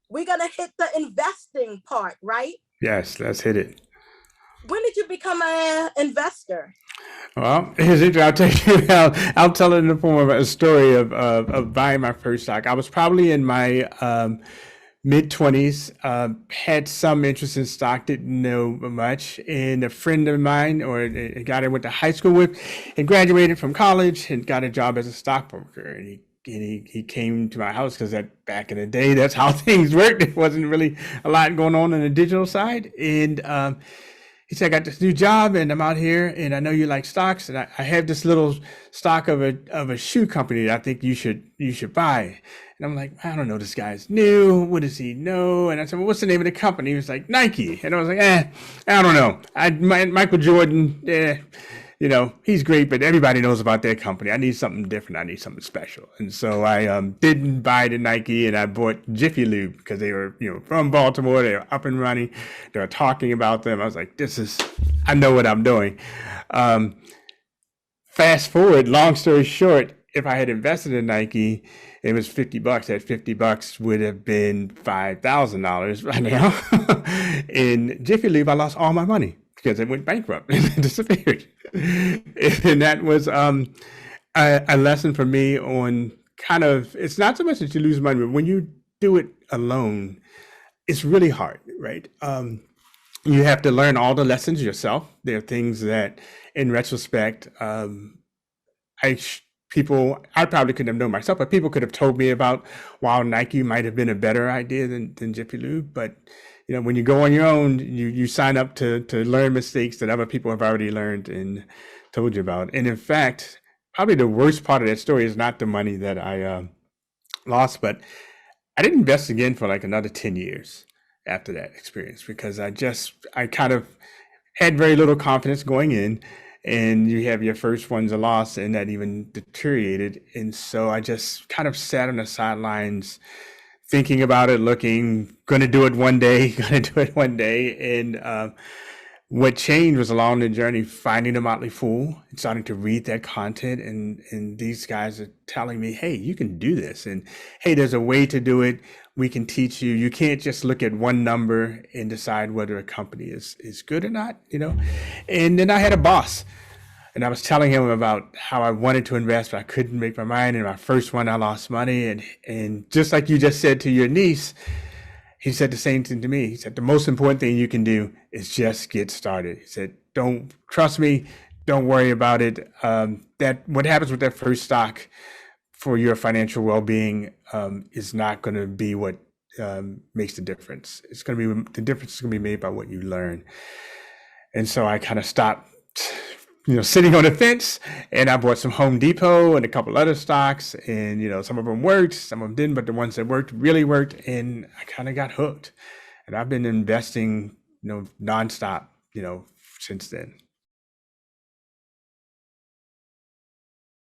we're going to hit the investing part, right? Yes, let's hit it. When did you become an investor? Well, here's it. I'll tell you. I'll tell it in the form of a story of buying my first stock. I was probably in my mid 20s. Had some interest in stock, didn't know much. And a friend of mine, or a guy I went to high school with, had graduated from college and got a job as a stockbroker. And he came to my house because that back in the day, that's how things worked. There wasn't really a lot going on the digital side. And he said, I got this new job and I'm out here and I know you like stocks and I have this little stock of a shoe company that I think you should buy. And I'm like, I don't know, this guy's new. What does he know? And I said, well, what's the name of the company? He was like, Nike. And I was like, I don't know. Michael Jordan, he's great, but everybody knows about their company. I need something different. I need something special. And so I didn't buy the Nike, and I bought Jiffy Lube because they were, from Baltimore. They were up and running. They were talking about them. I was like, I know what I'm doing. Fast forward, long story short, if I had invested in Nike, it was $50. That $50 would have been $5,000 right now. In Jiffy Lube, I lost all my money because it went bankrupt and disappeared. And that was a lesson for me on kind of, it's not so much that you lose money, but when you do it alone, it's really hard, right? You have to learn all the lessons yourself. There are things that, in retrospect, I probably couldn't have known myself, but people could have told me about while Nike might have been a better idea than Jiffy Lube. But when you go on your own, you sign up to learn mistakes that other people have already learned and told you about. And in fact, probably the worst part of that story is not the money that I lost, but I didn't invest again for like another 10 years after that experience because I kind of had very little confidence going in, and you have your first one's a loss and that even deteriorated. And so I just kind of sat on the sidelines thinking about it, going to do it one day, going to do it one day. And what changed was along the journey, finding the Motley Fool and starting to read that content. And these guys are telling me, hey, you can do this. And hey, there's a way to do it. We can teach you. You can't just look at one number and decide whether a company is good or not, And then I had a boss. And I was telling him about how I wanted to invest, but I couldn't make my mind. And my first one, I lost money. And just like you just said to your niece, he said the same thing to me. He said, the most important thing you can do is just get started. He said, don't trust me. Don't worry about it. That what happens with that first stock for your financial well-being is not going to be what makes the difference. The difference is going to be made by what you learn. And so I kind of stopped sitting on the fence, and I bought some Home Depot and a couple other stocks, and some of them worked, some of them didn't, but the ones that worked really worked, and I kind of got hooked. And I've been investing, nonstop, since then.